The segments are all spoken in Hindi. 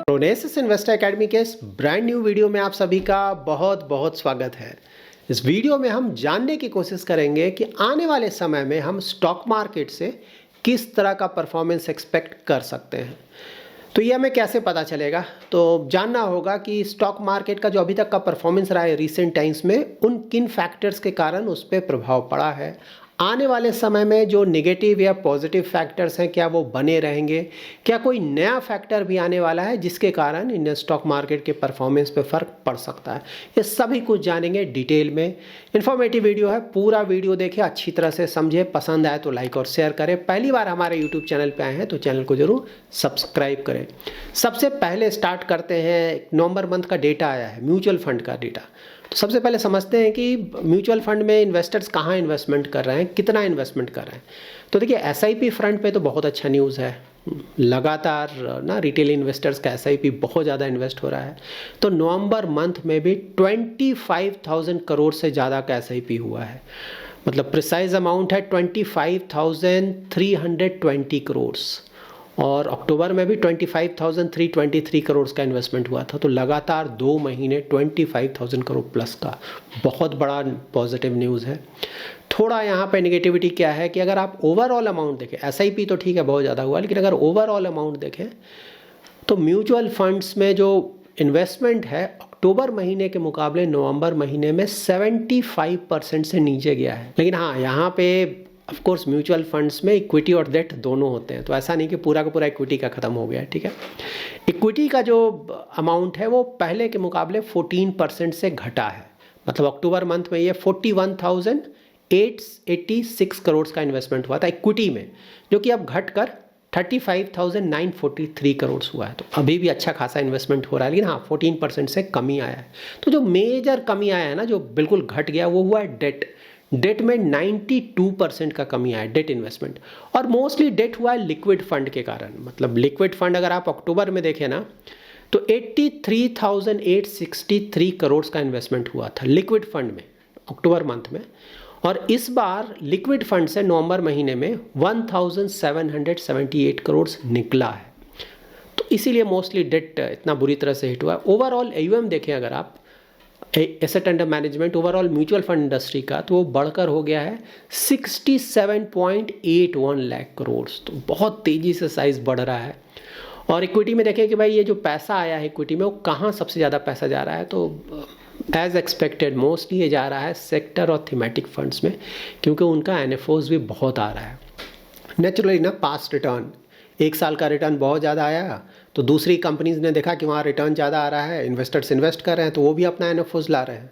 प्रोनेसिस इन्वेस्टर एकेडमी के इस ब्रांड न्यू वीडियो में आप सभी का बहुत बहुत स्वागत है। इस वीडियो में हम जानने की कोशिश करेंगे कि आने वाले समय में हम स्टॉक मार्केट से किस तरह का परफॉर्मेंस एक्सपेक्ट कर सकते हैं। तो ये हमें कैसे पता चलेगा, तो जानना होगा कि स्टॉक मार्केट का जो अभी तक का परफॉर्मेंस रहा है रिसेंट टाइम्स में, उन किन फैक्टर्स के कारण उस पर प्रभाव पड़ा है। आने वाले समय में जो नेगेटिव या पॉजिटिव फैक्टर्स हैं, क्या वो बने रहेंगे, क्या कोई नया फैक्टर भी आने वाला है जिसके कारण इंडियन स्टॉक मार्केट के परफॉर्मेंस पे फ़र्क पड़ सकता है। ये सभी कुछ जानेंगे डिटेल में। इन्फॉर्मेटिव वीडियो है, पूरा वीडियो देखें, अच्छी तरह से समझे, पसंद आए तो लाइक और शेयर करें। पहली बार हमारे यूट्यूब चैनल पर आए हैं तो चैनल को जरूर सब्सक्राइब करें। सबसे पहले स्टार्ट करते हैं, नवंबर मंथ का डेटा आया है, म्यूचुअल फंड का डेटा। तो सबसे पहले समझते हैं कि म्यूचुअल फंड में इन्वेस्टर्स कहाँ इन्वेस्टमेंट कर रहे हैं, कितना इन्वेस्टमेंट कर रहे हैं। तो देखिए एसआईपी फ्रंट पे तो बहुत अच्छा न्यूज़ है, लगातार ना रिटेल इन्वेस्टर्स का एसआईपी बहुत ज़्यादा इन्वेस्ट हो रहा है। तो नवंबर मंथ में भी 25,000 करोड़ से ज़्यादा का एसआईपी हुआ है, मतलब प्रिसाइज अमाउंट है 25,320 करोड़। और अक्टूबर में भी 25,323 करोड़ का इन्वेस्टमेंट हुआ था। तो लगातार 2 महीने 25,000 करोड़ प्लस का बहुत बड़ा पॉजिटिव न्यूज़ है। थोड़ा यहाँ पे नेगेटिविटी क्या है कि अगर आप ओवरऑल अमाउंट देखें, एसआईपी तो ठीक है बहुत ज़्यादा हुआ, लेकिन अगर ओवरऑल अमाउंट देखें तो म्यूचुअल फंड्स में जो इन्वेस्टमेंट है अक्टूबर महीने के मुकाबले नवंबर महीने में 75% से नीचे गया है। लेकिन हाँ, यहाँ पे ऑफ कोर्स म्यूचुअल फंड्स में इक्विटी और डेट दोनों होते हैं, तो ऐसा नहीं कि पूरा का पूरा इक्विटी का ख़त्म हो गया है, ठीक है। इक्विटी का जो अमाउंट है वो पहले के मुकाबले 14% से घटा है। मतलब अक्टूबर मंथ में ये 41,886 करोड़ का इन्वेस्टमेंट हुआ था इक्विटी में, जो कि अब घटकर 35,943 करोड़ हुआ है। तो अभी भी अच्छा खासा इन्वेस्टमेंट हो रहा है, लेकिन हाँ 14% से कमी आया है। तो जो मेजर कमी आया है ना, जो बिल्कुल घट गया, वो हुआ है डेट में 92% का कमी आया डेट इन्वेस्टमेंट। और मोस्टली डेट हुआ है लिक्विड फंड के कारण। मतलब लिक्विड फंड अगर आप अक्टूबर में देखें ना तो 83,863 करोड़ का इन्वेस्टमेंट हुआ था लिक्विड फंड में अक्टूबर मंथ में। और इस बार लिक्विड फंड से नवंबर महीने में 1,778 करोड़ निकला है। तो इसीलिए मोस्टली डेट इतना बुरी तरह से हिट हुआ है। ओवरऑल एयूएम देखें अगर आप, asset under management overall mutual fund industry का, तो वो बढ़कर हो गया है 67.81 लाख करोड़। तो बहुत तेज़ी से साइज बढ़ रहा है। और इक्विटी में देखें कि भाई ये जो पैसा आया है इक्विटी में, वो कहाँ सबसे ज़्यादा पैसा जा रहा है। तो एज एक्सपेक्टेड मोस्टली ये जा रहा है सेक्टर और थीमेटिक फंड्स में, क्योंकि उनका एनएफओज भी बहुत आ रहा है। नेचुरली ना पास्ट रिटर्न, एक साल का रिटर्न बहुत ज़्यादा आया, तो दूसरी कंपनीज ने देखा कि वहाँ रिटर्न ज़्यादा आ रहा है, इन्वेस्टर्स इन्वेस्ट कर रहे हैं, तो वो भी अपना एनएफओज ला रहे हैं।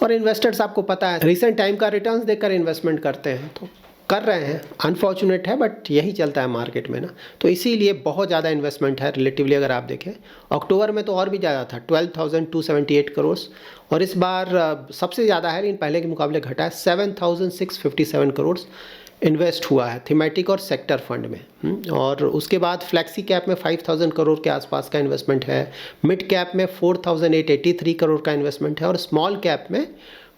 और इन्वेस्टर्स आपको पता है रिसेंट टाइम का रिटर्न्स देखकर इन्वेस्टमेंट करते हैं, तो कर रहे हैं। अनफॉर्चुनेट है बट यही चलता है मार्केट में ना। तो इसीलिए बहुत ज़्यादा इन्वेस्टमेंट है रिलेटिवली। अगर आप देखें अक्टूबर में तो और भी ज़्यादा था 12,278 करोड़, और इस बार सबसे ज़्यादा है, लेकिन पहले के मुकाबले घटा है 7,657 करोड़ इन्वेस्ट हुआ है थीमेटिक और सेक्टर फंड में। और उसके बाद फ्लैक्सी कैप में 5,000 करोड़ के आसपास का इन्वेस्टमेंट है, मिड कैप में 4,883 करोड़ का इन्वेस्टमेंट है, और स्मॉल कैप में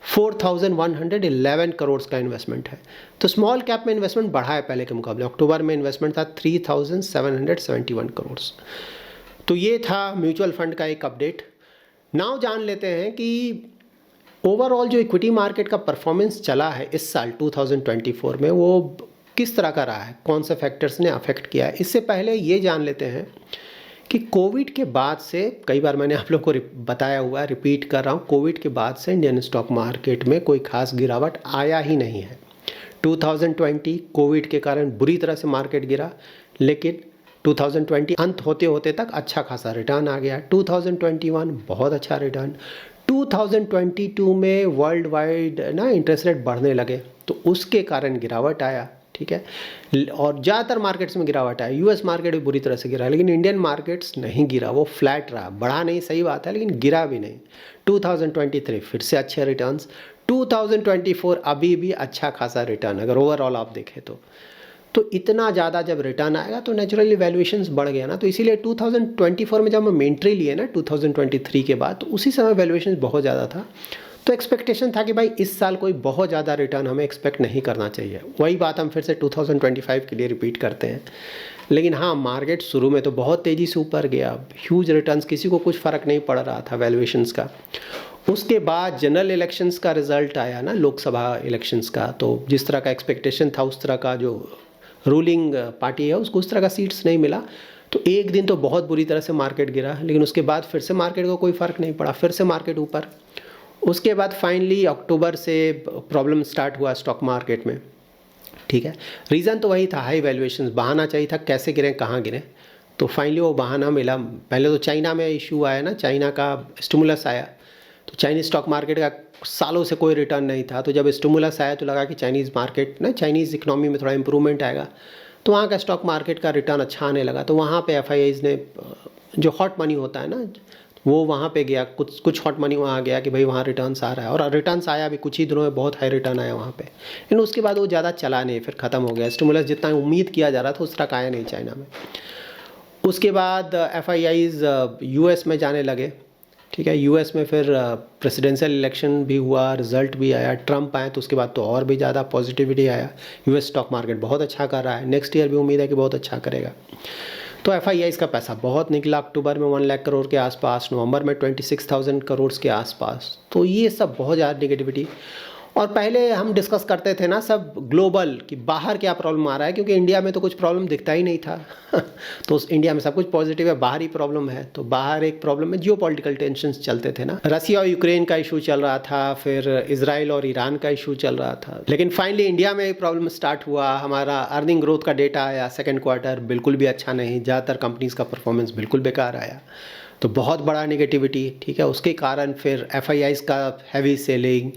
4,111 करोड़ का इन्वेस्टमेंट है। तो स्मॉल कैप में इन्वेस्टमेंट बढ़ा है पहले के मुकाबले। अक्टूबर में इन्वेस्टमेंट था 3,771 करोड़। तो ये था म्यूचुअल फंड का एक अपडेट। नाउ जान लेते हैं कि ओवरऑल जो इक्विटी मार्केट का परफॉर्मेंस चला है इस साल 2024 में, वो किस तरह का रहा है, कौन से फैक्टर्स ने अफेक्ट किया है। इससे पहले ये जान लेते हैं कि कोविड के बाद से, कई बार मैंने आप लोग को बताया हुआ है, रिपीट कर रहा हूँ, कोविड के बाद से इंडियन स्टॉक मार्केट में कोई खास गिरावट आया ही नहीं है। 2020 कोविड के कारण बुरी तरह से मार्केट गिरा, लेकिन 2020 अंत होते होते तक अच्छा खासा रिटर्न आ गया। 2021 बहुत अच्छा रिटर्न। 2022 में वर्ल्ड वाइड ना इंटरेस्ट रेट बढ़ने लगे, तो उसके कारण गिरावट आया, ठीक है। और ज़्यादातर मार्केट्स में गिरावट आया। यूएस मार्केट भी बुरी तरह से गिरा, लेकिन इंडियन मार्केट्स नहीं गिरा, वो फ्लैट रहा, बढ़ा नहीं, सही बात है, लेकिन गिरा भी नहीं। 2023 फिर से अच्छे रिटर्न्स। 2024 अभी भी अच्छा खासा रिटर्न अगर ओवरऑल आप देखें तो इतना ज़्यादा जब रिटर्न आएगा तो नेचुरली वैल्यूएशंस बढ़ गया ना। तो इसीलिए 2024 में जब हम एंट्री लिए ना 2023 के बाद, तो उसी समय वैल्यूएशंस बहुत ज़्यादा था। तो एक्सपेक्टेशन था कि भाई इस साल कोई बहुत ज़्यादा रिटर्न हमें एक्सपेक्ट नहीं करना चाहिए। वही बात हम फिर से 2025 के लिए रिपीट करते हैं। लेकिन हाँ, मार्केट शुरू में तो बहुत तेज़ी से ऊपर गया, ह्यूज रिटर्न्स, किसी को कुछ फ़र्क नहीं पड़ रहा था वैल्यूएशंस का। उसके बाद जनरल इलेक्शंस का रिजल्ट आया ना, लोकसभा इलेक्शंस का, तो जिस तरह का एक्सपेक्टेशन था उस तरह का जो रूलिंग पार्टी है उसको उस तरह का सीट्स नहीं मिला। तो एक दिन तो बहुत बुरी तरह से मार्केट गिरा, लेकिन उसके बाद फिर से मार्केट को कोई फ़र्क नहीं पड़ा, फिर से मार्केट ऊपर। उसके बाद फाइनली अक्टूबर से प्रॉब्लम स्टार्ट हुआ स्टॉक मार्केट में, ठीक है। रीज़न तो वही था, हाई वैल्यूएशंस, बहाना चाहिए था कैसे गिरे कहाँ गिरे, तो फाइनली वो बहाना मिला। पहले तो चाइना में इशू आया ना, चाइना का स्टिमुलस आया, तो चाइनीज़ स्टॉक मार्केट का सालों से कोई रिटर्न नहीं था। तो जब स्टिमुलस आया तो लगा कि चाइनीज़ मार्केट ना, चाइनीज़ इकोनॉमी में थोड़ा इंप्रूवमेंट आएगा, तो वहाँ का स्टॉक मार्केट का रिटर्न अच्छा आने लगा। तो वहाँ पे FIIs ने, जो हॉट मनी होता है ना, वो वहाँ पे गया, कुछ हॉट मनी वहाँ गया कि भाई वहाँ रिटर्न्स आ रहा है, और रिटर्न्स आया भी, कुछ ही दिनों में बहुत हाई रिटर्न आया वहाँ पे। लेकिन उसके बाद वो ज़्यादा चला नहीं, फिर ख़त्म हो गया। स्टिमुलस जितना उम्मीद किया जा रहा था उस तरह का आया नहीं चाइना में। उसके बाद FIIs US में जाने लगे, ठीक है। US में फिर प्रेसिडेंशियल इलेक्शन भी हुआ, रिजल्ट भी आया, ट्रम्प आए, तो उसके बाद तो और भी ज़्यादा पॉजिटिविटी आया। US स्टॉक मार्केट बहुत अच्छा कर रहा है, नेक्स्ट ईयर भी उम्मीद है कि बहुत अच्छा करेगा। तो FIIs का पैसा बहुत निकला, अक्टूबर में 1 लाख करोड़ के आसपास, नवंबर में 26,000 करोड़ के आसपास। तो ये सब बहुत ज़्यादा निगेटिविटी। और पहले हम डिस्कस करते थे ना सब ग्लोबल, कि बाहर क्या प्रॉब्लम आ रहा है, क्योंकि इंडिया में तो कुछ प्रॉब्लम दिखता ही नहीं था तो इंडिया में सब कुछ पॉजिटिव है, बाहर ही प्रॉब्लम है। तो बाहर एक प्रॉब्लम है, जियोपॉलिटिकल टेंशन्स चलते थे ना, रसिया और यूक्रेन का इशू चल रहा था, फिर इजराइल और ईरान का इशू चल रहा था। लेकिन फाइनली इंडिया में एक प्रॉब्लम स्टार्ट हुआ, हमारा अर्निंग ग्रोथ का डेटा आया, सेकेंड क्वार्टर बिल्कुल भी अच्छा नहीं, ज़्यादातर कंपनीज़ का परफॉर्मेंस बिल्कुल बेकार आया, तो बहुत बड़ा निगेटिविटी, ठीक है। उसके कारण फिर FIIs का हैवी सेलिंग,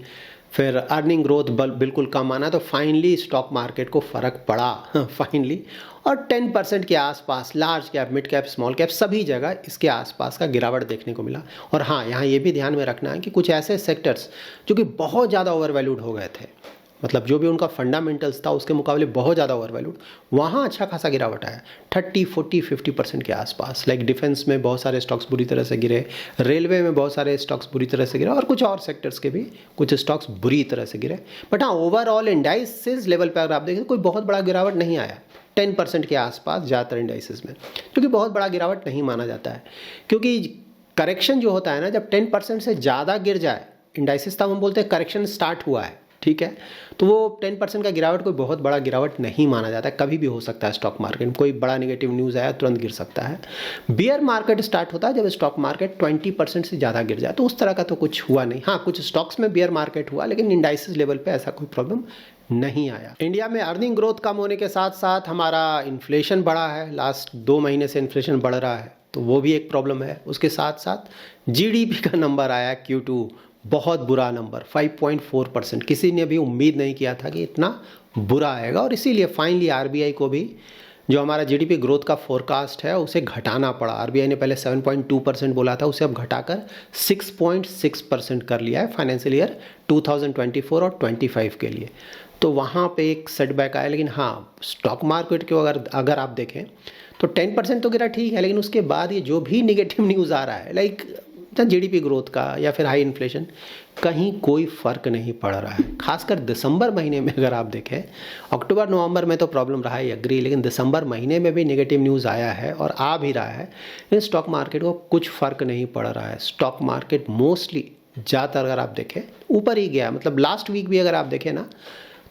फिर अर्निंग ग्रोथ बिल्कुल कम आना, तो फाइनली स्टॉक मार्केट को फ़र्क पड़ा फाइनली, और 10% के आसपास, large cap, mid cap, small cap, सभी जगह इसके आसपास का गिरावट देखने को मिला। और हाँ, यहाँ ये भी ध्यान में रखना है कि कुछ ऐसे सेक्टर्स जो कि बहुत ज़्यादा ओवरवैल्यूड हो गए थे, मतलब जो भी उनका फंडामेंटल्स था उसके मुकाबले बहुत ज़्यादा ओवरवैल्यूड, वहाँ अच्छा खासा गिरावट आया, 30, 40, 50% के आसपास। लाइक डिफेंस में बहुत सारे स्टॉक्स बुरी तरह से गिरे, रेलवे में बहुत सारे स्टॉक्स बुरी तरह से गिरे, और कुछ और सेक्टर्स के भी कुछ स्टॉक्स बुरी तरह से गिरे। बट हाँ, ओवरऑल इंडाइसेस लेवल पर अगर आप देखें तो कोई बहुत बड़ा गिरावट नहीं आया, 10% के आसपास ज़्यादातर इंडाइसेस में, क्योंकि बहुत बड़ा गिरावट नहीं माना जाता है। क्योंकि करेक्शन जो होता है ना, जब 10% से ज़्यादा गिर जाए इंडाइसेस, तब हम बोलते हैं करेक्शन स्टार्ट हुआ है, ठीक है। तो वो 10% का गिरावट कोई बहुत बड़ा गिरावट नहीं माना जाता है, कभी भी हो सकता है स्टॉक मार्केट में, कोई बड़ा नेगेटिव न्यूज़ आया तुरंत गिर सकता है। बियर मार्केट स्टार्ट होता है जब स्टॉक मार्केट 20% से ज़्यादा गिर जाए, तो उस तरह का तो कुछ हुआ नहीं। हाँ, कुछ स्टॉक्स में बियर मार्केट हुआ, लेकिन इंडाइसेस लेवल पे ऐसा कोई प्रॉब्लम नहीं आया। इंडिया में अर्निंग ग्रोथ कम होने के साथ साथ हमारा इन्फ्लेशन बढ़ा है, लास्ट 2 महीने से इन्फ्लेशन बढ़ रहा है, तो वो भी एक प्रॉब्लम है। उसके साथ साथ GDP का नंबर आया Q2, बहुत बुरा नंबर, 5.4%। किसी ने भी उम्मीद नहीं किया था कि इतना बुरा आएगा, और इसीलिए फाइनली RBI को भी जो हमारा GDP ग्रोथ का फोरकास्ट है उसे घटाना पड़ा। RBI ने पहले 7.2% बोला था, उसे अब घटाकर 6.6% कर लिया है फाइनेंशियल ईयर 2024 और 25 के लिए। तो वहाँ पे एक सेटबैक आया। लेकिन हाँ, स्टॉक मार्केट को अगर आप देखें तो 10% तो गिरा, ठीक है, लेकिन उसके बाद ये जो भी निगेटिव न्यूज़ आ रहा है, लाइक GDP ग्रोथ का या फिर हाई इन्फ्लेशन, कहीं कोई फ़र्क नहीं पड़ रहा है। खासकर दिसंबर महीने में अगर आप देखें, अक्टूबर नवंबर में तो प्रॉब्लम रहा है, एग्री, लेकिन दिसंबर महीने में भी नेगेटिव न्यूज़ आया है और आ भी रहा है, लेकिन स्टॉक मार्केट को कुछ फ़र्क नहीं पड़ रहा है। स्टॉक मार्केट मोस्टली ज़्यादातर अगर आप देखें ऊपर ही गया, मतलब लास्ट वीक भी अगर आप देखें ना,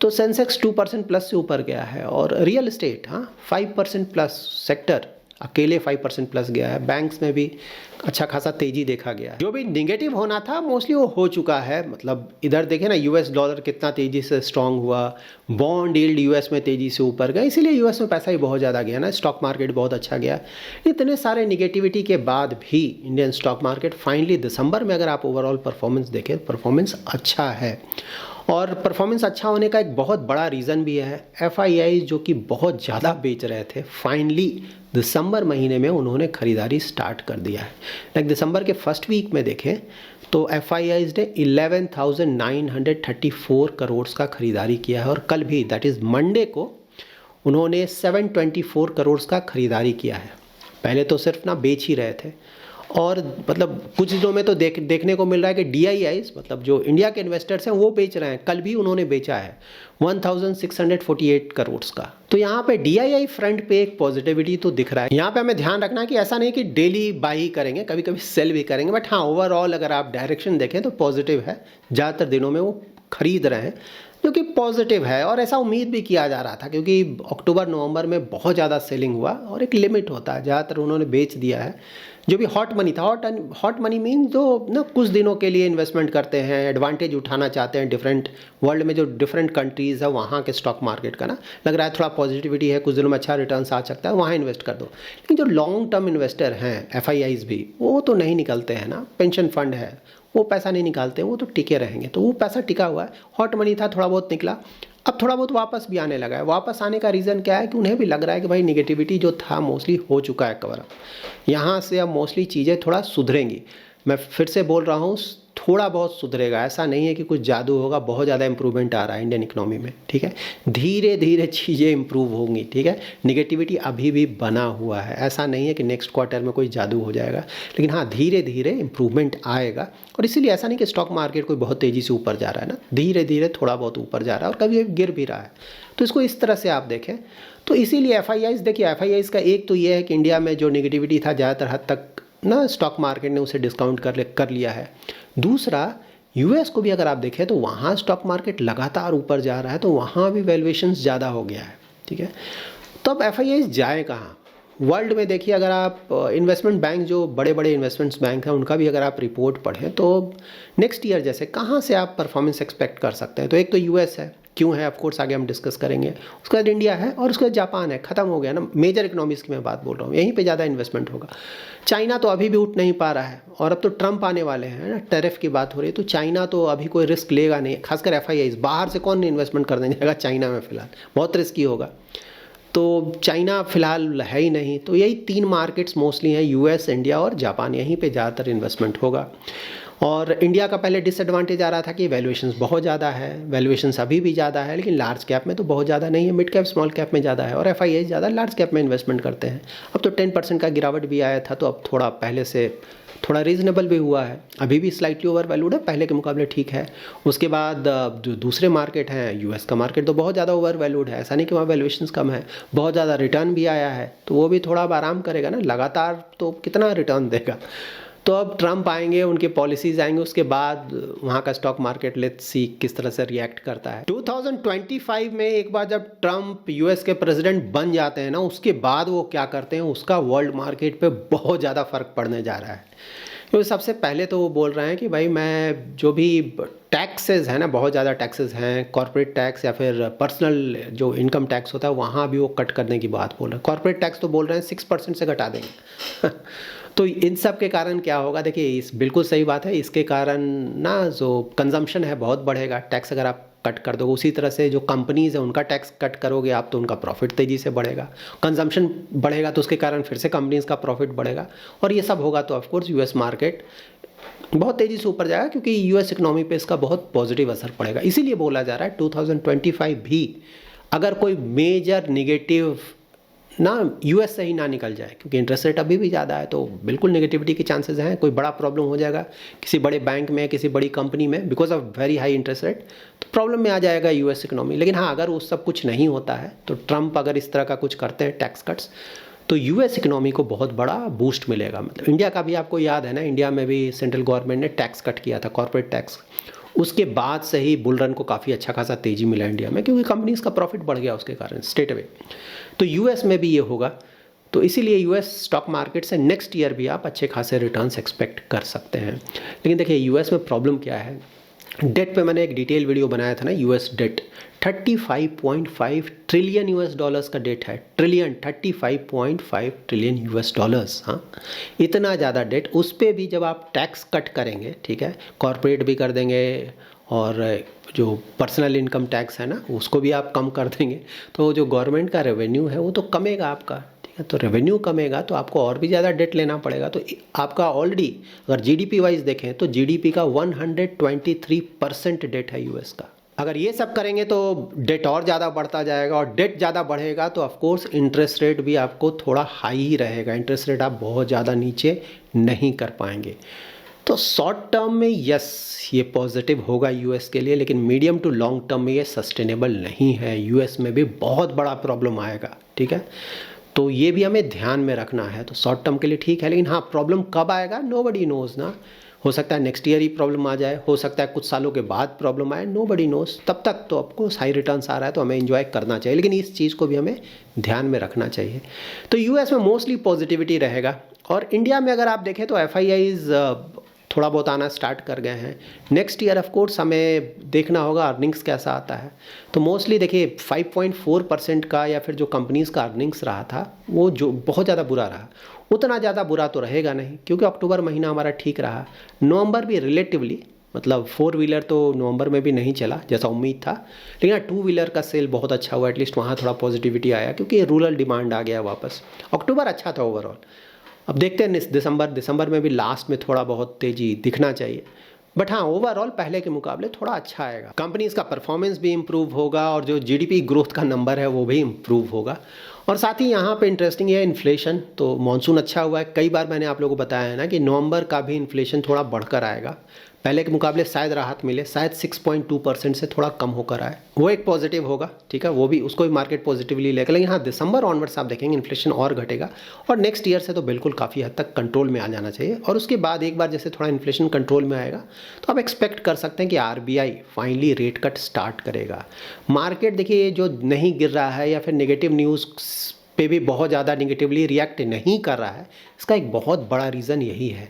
तो सेंसेक्स 2% प्लस से ऊपर गया है, और रियल इस्टेट 5% प्लस सेक्टर अकेले 5% प्लस गया है। बैंक्स में भी अच्छा खासा तेजी देखा गया है। जो भी निगेटिव होना था मोस्टली वो हो चुका है। मतलब इधर देखें ना, US डॉलर कितना तेजी से स्ट्रांग हुआ, बॉन्ड यील्ड US में तेजी से ऊपर गया, इसीलिए US में पैसा ही बहुत ज़्यादा गया ना, स्टॉक मार्केट बहुत अच्छा गया। इतने सारे निगेटिविटी के बाद भी इंडियन स्टॉक मार्केट फाइनली दिसंबर में अगर आप ओवरऑल परफॉर्मेंस देखें, परफॉर्मेंस अच्छा है। और परफॉर्मेंस अच्छा होने का एक बहुत बड़ा रीज़न भी है, FII जो कि बहुत ज़्यादा बेच रहे थे, फाइनली दिसंबर महीने में उन्होंने ख़रीदारी स्टार्ट कर दिया है। लाइक दिसंबर के फर्स्ट वीक में देखें तो FIIs ने 11,934 करोड़ का ख़रीदारी किया है, और कल भी, दैट इज़ मंडे को, उन्होंने 724 करोड़ का ख़रीदारी किया है। पहले तो सिर्फ ना बेच ही रहे थे, और मतलब कुछ दिनों में तो देखने को मिल रहा है कि DIIs मतलब जो इंडिया के इन्वेस्टर्स हैं वो बेच रहे हैं। कल भी उन्होंने बेचा है 1648 करोड़ का। तो यहाँ पे DII फ्रंट पे एक पॉजिटिविटी तो दिख रहा है। यहाँ पे हमें ध्यान रखना है कि ऐसा नहीं कि डेली बाई ही करेंगे, कभी कभी सेल भी करेंगे, बट हाँ ओवरऑल अगर आप डायरेक्शन देखें तो पॉजिटिव है। ज़्यादातर दिनों में वो खरीद रहे हैं जो कि पॉजिटिव है, और ऐसा उम्मीद भी किया जा रहा था क्योंकि अक्टूबर नवंबर में बहुत ज़्यादा सेलिंग हुआ और एक लिमिट होता है, ज़्यादातर उन्होंने बेच दिया है। जो भी हॉट मनी था, हॉट मनी मीन जो ना कुछ दिनों के लिए इन्वेस्टमेंट करते हैं, एडवांटेज उठाना चाहते हैं डिफरेंट वर्ल्ड में जो डिफरेंट कंट्रीज़ है वहाँ के स्टॉक मार्केट का ना, लग रहा है थोड़ा पॉजिटिविटी है, कुछ दिनों में अच्छा रिटर्न्स आ सकता है, वहाँ इन्वेस्ट कर दो। लेकिन जो लॉन्ग टर्म इन्वेस्टर हैं FIIs भी, वो तो नहीं निकलते हैं ना, पेंशन फंड है वो पैसा नहीं निकालते, वो तो टिके रहेंगे। तो वो पैसा टिका हुआ है, हॉट मनी था, थोड़ा बहुत निकला, अब थोड़ा बहुत वापस भी आने लगा है। वापस आने का रीज़न क्या है कि उन्हें भी लग रहा है कि भाई निगेटिविटी जो था मोस्टली हो चुका है कवर अप। यहाँ से अब मोस्टली चीज़ें थोड़ा सुधरेंगी। मैं फिर से बोल रहा हूँ, थोड़ा बहुत सुधरेगा, ऐसा नहीं है कि कुछ जादू होगा। बहुत ज़्यादा इंप्रूवमेंट आ रहा है इंडियन इकोनॉमी में, ठीक है। धीरे धीरे चीज़ें इंप्रूव होंगी, ठीक है। निगेटिविटी अभी भी बना हुआ है, ऐसा नहीं है कि नेक्स्ट क्वार्टर में कोई जादू हो जाएगा, लेकिन हाँ धीरे धीरे इंप्रूवमेंट आएगा। और इसीलिए ऐसा नहीं कि स्टॉक मार्केट कोई बहुत तेज़ी से ऊपर जा रहा है ना, धीरे धीरे थोड़ा बहुत ऊपर जा रहा है और कभी गिर भी रहा है। तो इसको इस तरह से आप देखें। तो इसीलिए FIIs, देखिए FIIs का एक तो ये है कि इंडिया में जो निगेटिविटी था ज़्यादातर हद तक ना स्टॉक मार्केट ने उसे डिस्काउंट कर लिया है। दूसरा, US को भी अगर आप देखें तो वहाँ स्टॉक मार्केट लगातार ऊपर जा रहा है, तो वहाँ भी वैल्यूएशंस ज़्यादा हो गया है, ठीक है। तो अब FIIs जाए कहाँ? वर्ल्ड में देखिए, अगर आप इन्वेस्टमेंट बैंक जो बड़े बड़े इन्वेस्टमेंट्स बैंक हैं उनका भी अगर आप रिपोर्ट पढ़ें तो नेक्स्ट ईयर जैसे कहाँ से आप परफॉर्मेंस एक्सपेक्ट कर सकते हैं। तो एक तो US है, क्यों है ऑफकोर्स आगे हम डिस्कस करेंगे। उसके बाद इंडिया है और उसके बाद जापान है, ख़त्म हो गया ना, मेजर इकोनॉमीज़ की मैं बात बोल रहा हूँ, यहीं पे ज़्यादा इन्वेस्टमेंट होगा। चाइना तो अभी भी उठ नहीं पा रहा है, और अब तो ट्रम्प आने वाले हैं ना, टैरिफ की बात हो रही है, तो चाइना तो अभी कोई रिस्क लेगा नहीं, खासकर FIIs। बाहर से कौन इन्वेस्टमेंट करने जाएगा चाइना में, फिलहाल बहुत रिस्की होगा। तो चाइना फिलहाल है ही नहीं। तो यही 3 मार्केट्स मोस्टली हैं, US, इंडिया और जापान, यहीं पे ज़्यादातर इन्वेस्टमेंट होगा। और इंडिया का पहले डिसएडवांटेज आ रहा था कि वैल्यूएशंस बहुत ज़्यादा है, वैल्यूएशंस अभी भी ज़्यादा है, लेकिन लार्ज कैप में तो बहुत ज़्यादा नहीं है, मिड कैप स्मॉल कैप में ज़्यादा है, और FIIs ज़्यादा लार्ज कैप में इन्वेस्टमेंट करते हैं। अब तो 10% का गिरावट भी आया था, तो अब थोड़ा पहले से थोड़ा रीजनेबल भी हुआ है, अभी भी स्लाइटली ओवर वैल्यूड है, पहले के मुकाबले ठीक है। उसके बाद जो दूसरे मार्केट हैं, US का मार्केट तो बहुत ज़्यादा ओवर वैल्यूड है, ऐसा नहीं कि वहाँ वैल्यूएशंस कम है, बहुत ज़्यादा रिटर्न भी आया है, तो वो भी थोड़ा अब आराम करेगा ना, लगातार तो कितना रिटर्न देगा। तो अब ट्रम्प आएंगे, उनके पॉलिसीज आएंगे, उसके बाद वहाँ का स्टॉक मार्केट लेट्स सी किस तरह से रिएक्ट करता है। 2025 में एक बार जब ट्रम्प US के प्रेसिडेंट बन जाते हैं ना, उसके बाद वो क्या करते हैं, उसका वर्ल्ड मार्केट पे बहुत ज़्यादा फर्क पड़ने जा रहा है। क्योंकि सबसे पहले तो वो बोल रहे हैं कि भाई मैं जो भी टैक्सेस है ना, बहुत ज़्यादा टैक्सेस हैं, कॉर्पोरेट टैक्स या फिर पर्सनल जो इनकम टैक्स होता है वहाँ भी वो कट करने की बात बोल रहे हैं। कॉर्पोरेट टैक्स तो बोल रहे हैं 6% से घटा देंगे। तो इन सब के कारण क्या होगा, देखिए इस बिल्कुल सही बात है, इसके कारण ना जो कंजम्पशन है बहुत बढ़ेगा। टैक्स अगर आप कट कर दोगे, उसी तरह से जो कंपनीज़ है उनका टैक्स कट करोगे आप, तो उनका प्रॉफिट तेज़ी से बढ़ेगा, कंजम्पशन बढ़ेगा, तो उसके कारण फिर से कंपनीज़ का प्रॉफिट बढ़ेगा, और ये सब होगा तो ऑफकोर्स US मार्केट बहुत तेज़ी से ऊपर जाएगा, क्योंकि US इकोनॉमी पे इसका बहुत पॉजिटिव असर पड़ेगा। इसीलिए बोला जा रहा है 2025 भी अगर कोई मेजर निगेटिव ना US से ही ना निकल जाए, क्योंकि इंटरेस्ट रेट अभी भी ज़्यादा है, तो बिल्कुल नेगेटिविटी के चांसेस हैं, कोई बड़ा प्रॉब्लम हो जाएगा किसी बड़े बैंक में, किसी बड़ी कंपनी में, because of very high interest rate, तो प्रॉब्लम में आ जाएगा US इकोनॉमी। लेकिन हाँ, अगर वो सब कुछ नहीं होता है, तो ट्रम्प अगर इस तरह का कुछ करते हैं टैक्स कट्स, तो US इकोनॉमी को बहुत बड़ा बूस्ट मिलेगा। मतलब इंडिया का भी आपको याद है ना, इंडिया में भी सेंट्रल गवर्नमेंट ने टैक्स कट किया था, कॉर्पोरेट टैक्स, उसके बाद से ही बुल रन को काफ़ी अच्छा खासा तेज़ी मिला इंडिया में, क्योंकि कंपनीज़ का प्रॉफिट बढ़ गया उसके कारण स्ट्रेट अवे। तो US में भी ये होगा, तो इसीलिए US स्टॉक मार्केट से नेक्स्ट ईयर भी आप अच्छे खासे रिटर्न्स एक्सपेक्ट कर सकते हैं। लेकिन देखिए US में प्रॉब्लम क्या है, डेट पे मैंने एक डिटेल वीडियो बनाया था ना, US डेट 35.5 ट्रिलियन US का डेट है, ट्रिलियन 35.5 ट्रिलियन US। हाँ, इतना ज़्यादा डेट, उस पर भी जब आप टैक्स कट करेंगे, ठीक है, कॉर्पोरेट भी कर देंगे और जो पर्सनल इनकम टैक्स है ना उसको भी आप कम कर देंगे, तो जो गवर्नमेंट का रेवेन्यू है वो तो कमेगा आपका, ठीक है। तो रेवेन्यू कमेगा तो आपको और भी ज़्यादा डेट लेना पड़ेगा। तो आपका ऑलरेडी अगर GDP वाइज देखें तो GDP का 123% डेट है US का, अगर ये सब करेंगे तो डेट और ज़्यादा बढ़ता जाएगा, और डेट ज़्यादा बढ़ेगा तो ऑफकोर्स इंटरेस्ट रेट भी आपको थोड़ा हाई ही रहेगा, इंटरेस्ट रेट आप बहुत ज़्यादा नीचे नहीं कर पाएंगे। तो शॉर्ट टर्म में यस ये पॉजिटिव होगा यूएस के लिए, लेकिन मीडियम टू लॉन्ग टर्म में ये सस्टेनेबल नहीं है, यूएस में भी बहुत बड़ा प्रॉब्लम आएगा, ठीक है। तो ये भी हमें ध्यान में रखना है। तो शॉर्ट टर्म के लिए ठीक है, लेकिन हाँ प्रॉब्लम कब आएगा नोबडी नोज ना। हो सकता है नेक्स्ट ईयर ही प्रॉब्लम आ जाए, हो सकता है कुछ सालों के बाद प्रॉब्लम आए, नोबडी नोज। तब तक तो आपको हाई रिटर्न्स आ रहा है तो हमें एंजॉय करना चाहिए, लेकिन इस चीज़ को भी हमें ध्यान में रखना चाहिए। तो यूएस में मोस्टली पॉजिटिविटी रहेगा, और इंडिया में अगर आप देखें तो एफआईआईज थोड़ा बहुत आना स्टार्ट कर गए हैं। नेक्स्ट ईयर ऑफ कोर्स हमें देखना होगा अर्निंग्स कैसा आता है। तो मोस्टली देखिए 5.4% का या फिर जो कंपनीज़ का अर्निंग्स रहा था वो जो बहुत ज़्यादा बुरा रहा, उतना ज़्यादा बुरा तो रहेगा नहीं, क्योंकि अक्टूबर महीना हमारा ठीक रहा। नवंबर भी रिलेटिवली, मतलब 4 व्हीलर तो नवंबर में भी नहीं चला जैसा उम्मीद था, लेकिन हाँ 2 व्हीलर का सेल बहुत अच्छा हुआ, एटलीस्ट वहाँ थोड़ा पॉजिटिविटी आया क्योंकि रूरल डिमांड आ गया वापस। अक्टूबर अच्छा था ओवरऑल। अब देखते हैं दिसंबर में भी लास्ट में थोड़ा बहुत तेज़ी दिखना चाहिए, बट हाँ ओवरऑल पहले के मुकाबले थोड़ा अच्छा आएगा। कंपनीज का परफॉर्मेंस भी इम्प्रूव होगा, और जो जीडीपी ग्रोथ का नंबर है वो भी इम्प्रूव होगा। और साथ ही यहाँ पे इंटरेस्टिंग है इन्फ्लेशन। तो मानसून अच्छा हुआ है, कई बार मैंने आप लोगों को बताया है ना कि नवंबर का भी इन्फ्लेशन थोड़ा बढ़कर आएगा, पहले के मुकाबले शायद राहत मिले, शायद 6.2% से थोड़ा कम होकर आए, वो एक पॉजिटिव होगा, ठीक है, वो भी उसको भी मार्केट पॉजिटिवली लेगा। लेकिन हाँ दिसंबर ऑनवर्ड्स आप देखेंगे इन्फ्लेशन और घटेगा, और नेक्स्ट ईयर से तो बिल्कुल काफ़ी हद तक कंट्रोल में आ जाना चाहिए। और उसके बाद एक बार जैसे थोड़ा इन्फ्लेशन कंट्रोल में आएगा तो आप एक्सपेक्ट कर सकते हैं कि RBI finally rate cut start करेगा। मार्केट देखिए जो नहीं गिर रहा है या फिर नेगेटिव न्यूज़ पे भी बहुत ज़्यादा निगेटिवली रिएक्ट नहीं कर रहा है, इसका एक बहुत बड़ा रीज़न यही है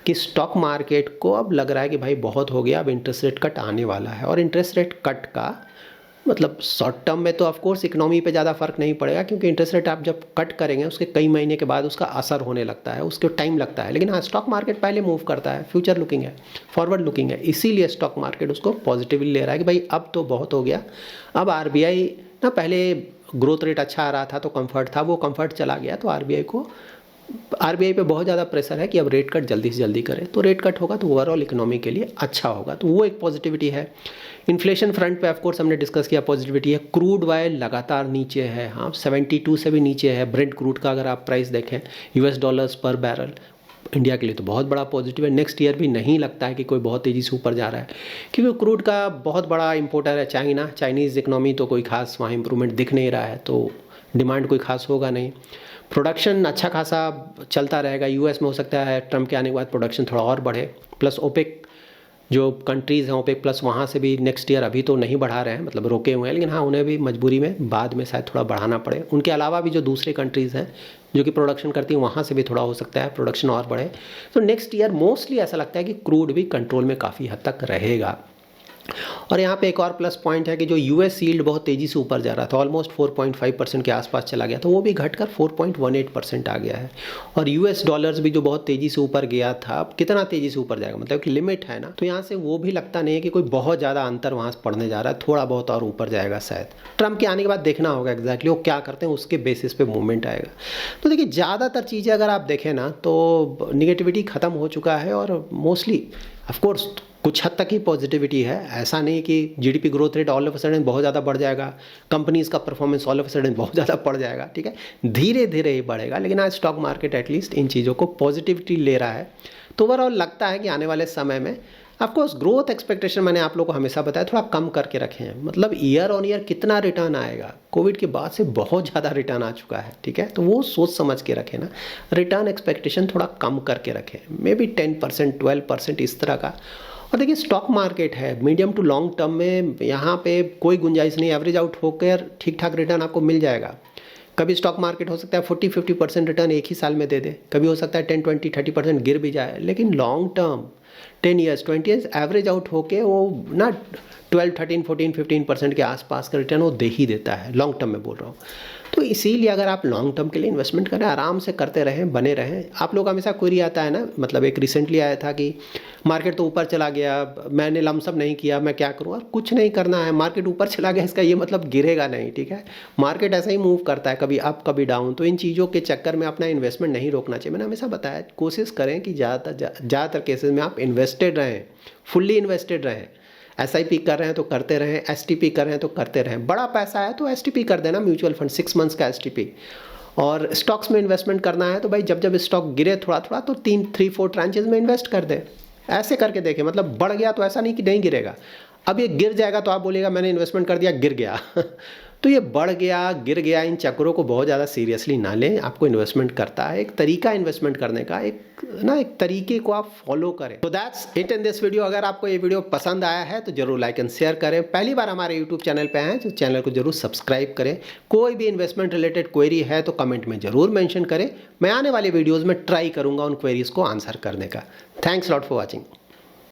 कि स्टॉक मार्केट को अब लग रहा है कि भाई बहुत हो गया, अब इंटरेस्ट रेट कट आने वाला है। और इंटरेस्ट रेट कट का मतलब शॉर्ट टर्म में तो ऑफकोर्स इकोनॉमी पे ज़्यादा फर्क नहीं पड़ेगा, क्योंकि इंटरेस्ट रेट आप जब कट करेंगे उसके कई महीने के बाद उसका असर होने लगता है, उसके टाइम लगता है। लेकिन हाँ स्टॉक मार्केट पहले मूव करता है, फ्यूचर लुकिंग है, फॉरवर्ड लुकिंग है, इसीलिए स्टॉक मार्केट उसको पॉजिटिवली ले रहा है कि भाई अब तो बहुत हो गया। अब आरबीआई ना पहले ग्रोथ रेट अच्छा आ रहा था तो कंफर्ट था, वो कंफर्ट चला गया, तो आरबीआई पे बहुत ज़्यादा प्रेशर है कि अब रेट कट जल्दी से जल्दी करे। तो रेट कट होगा तो ओवरऑल इकोनॉमी के लिए अच्छा होगा, तो वो एक पॉजिटिविटी है। इन्फ्लेशन फ्रंट पे ऑफकोर्स हमने डिस्कस किया, पॉजिटिविटी है। क्रूड ऑयल लगातार नीचे है, हाँ 72 से भी नीचे है। ब्रेंट क्रूड का अगर आप प्राइस देखें $US पर बैरल, इंडिया के लिए तो बहुत बड़ा पॉजिटिव है। नेक्स्ट ईयर भी नहीं लगता है कि कोई बहुत तेज़ी से ऊपर जा रहा है, क्योंकि क्रूड का बहुत बड़ा इंपोर्टर है चाइना। चाइनीज़ इकोनॉमी तो कोई खास वहाँ इंप्रूवमेंट दिख नहीं रहा है, तो डिमांड कोई खास होगा नहीं। प्रोडक्शन अच्छा खासा चलता रहेगा। यूएस में हो सकता है ट्रम्प के आने के बाद प्रोडक्शन थोड़ा और बढ़े, प्लस ओपेक जो कंट्रीज़ हैं ओपेक प्लस वहाँ से भी नेक्स्ट ईयर अभी तो नहीं बढ़ा रहे हैं, मतलब रोके हुए हैं, लेकिन हाँ उन्हें भी मजबूरी में बाद में शायद थोड़ा बढ़ाना पड़े। उनके अलावा भी जो दूसरे कंट्रीज़ हैं जो कि प्रोडक्शन करती हैं वहाँ से भी थोड़ा हो सकता है प्रोडक्शन और बढ़े। तो नेक्स्ट ईयर मोस्टली ऐसा लगता है कि क्रूड भी कंट्रोल में काफ़ी हद तक रहेगा। और यहाँ पे एक और प्लस पॉइंट है कि जो यूएस यील्ड बहुत तेज़ी से ऊपर जा रहा था, ऑलमोस्ट 4.5% के आसपास चला गया, तो वो भी घटकर 4.18% आ गया है। और यूएस डॉलर्स भी जो बहुत तेज़ी से ऊपर गया था, अब कितना तेज़ी से ऊपर जाएगा, मतलब कि लिमिट है ना, तो यहाँ से वो भी लगता नहीं है कि कोई बहुत ज़्यादा अंतर वहाँ से पड़ने जा रहा है, थोड़ा बहुत और ऊपर जाएगा शायद। ट्रम्प के आने के बाद देखना होगा एग्जैक्टली वो क्या करते हैं, उसके बेसिस पे मूवमेंट आएगा। तो देखिए ज़्यादातर चीज़ें अगर आप देखें ना तो निगेटिविटी ख़त्म हो चुका है, और मोस्टली ऑफकोर्स कुछ हद तक ही पॉजिटिविटी है। ऐसा नहीं कि GDP growth rate all of a sudden बहुत ज़्यादा बढ़ जाएगा, कंपनीज़ का performance all of a sudden बहुत ज़्यादा बढ़ जाएगा, ठीक है, धीरे धीरे ही बढ़ेगा। लेकिन आज स्टॉक मार्केट एटलीस्ट इन चीज़ों को पॉजिटिविटी ले रहा है। तो ओवरऑल लगता है कि आने वाले समय में ऑफकोर्स ग्रोथ एक्सपेक्टेशन मैंने आप लोगों को हमेशा बताया थोड़ा कम करके रखे हैं, मतलब ईयर ऑन ईयर कितना रिटर्न आएगा, कोविड के बाद से बहुत ज़्यादा रिटर्न आ चुका है, ठीक है, तो वो सोच समझ के रखें ना, रिटर्न एक्सपेक्टेशन थोड़ा कम करके रखें, मे बी 10% 12% इस तरह का। और देखिए स्टॉक मार्केट है, मीडियम टू लॉन्ग टर्म में यहाँ पे कोई गुंजाइश नहीं, एवरेज आउट होकर ठीक ठाक रिटर्न आपको मिल जाएगा। कभी स्टॉक मार्केट हो सकता है 40-50% रिटर्न एक ही साल में दे दे, कभी हो सकता है 10-20-30% गिर भी जाए, लेकिन long term 10 years 20 years average out होके वो ना 12-13-14-15% के आसपास का रिटर्न वो दे ही देता है, लॉन्ग टर्म में बोल रहा हूँ। तो इसीलिए अगर आप लॉन्ग टर्म के लिए इन्वेस्टमेंट करें, आराम से करते रहें, बने रहें। आप लोग हमेशा क्वेरी आता है ना, मतलब एक रिसेंटली आया था कि मार्केट तो ऊपर चला गया, मैंने लमसम नहीं किया, मैं क्या करूँ। और कुछ नहीं करना है, मार्केट ऊपर चला गया इसका ये मतलब गिरेगा नहीं, ठीक है, मार्केट ऐसा ही मूव करता है, कभी अप कभी डाउन। तो इन चीज़ों के चक्कर में अपना इन्वेस्टमेंट नहीं रोकना चाहिए। मैंने हमेशा बताया कोशिश करें कि ज़्यादातर केसेस में आप इन्वेस्टेड रहें, फुल्ली इन्वेस्टेड रहें। SIP कर रहे हैं तो करते रहें, STP कर रहे हैं तो करते रहें। बड़ा पैसा है तो STP कर देना, म्यूचुअल फंड 6 मंथ्स का STP। और स्टॉक्स में इन्वेस्टमेंट करना है तो भाई जब जब स्टॉक गिरे थोड़ा थोड़ा तो 3-4 ट्रांचेज में इन्वेस्ट कर दें। ऐसे करके देखें, मतलब बढ़ गया तो ऐसा नहीं कि नहीं गिरेगा। अब ये गिर जाएगा तो आप बोलिएगा मैंने इन्वेस्टमेंट कर दिया गिर गया तो ये बढ़ गया गिर गया, इन चक्करों को बहुत ज़्यादा सीरियसली ना लें। आपको इन्वेस्टमेंट करता है, एक तरीका इन्वेस्टमेंट करने का, एक तरीके को आप फॉलो करें। तो that's it in this video. अगर आपको ये वीडियो पसंद आया है तो जरूर लाइक एंड शेयर करें। पहली बार हमारे यूट्यूब चैनल पे हैं तो चैनल को जरूर सब्सक्राइब करें। कोई भी इन्वेस्टमेंट रिलेटेड क्वेरी है तो कमेंट में जरूर मेंशन करें। मैं आने वाले वीडियोज़ में ट्राई करूँगा उन क्वेरीज़ को आंसर करने का। Thanks lot for watching.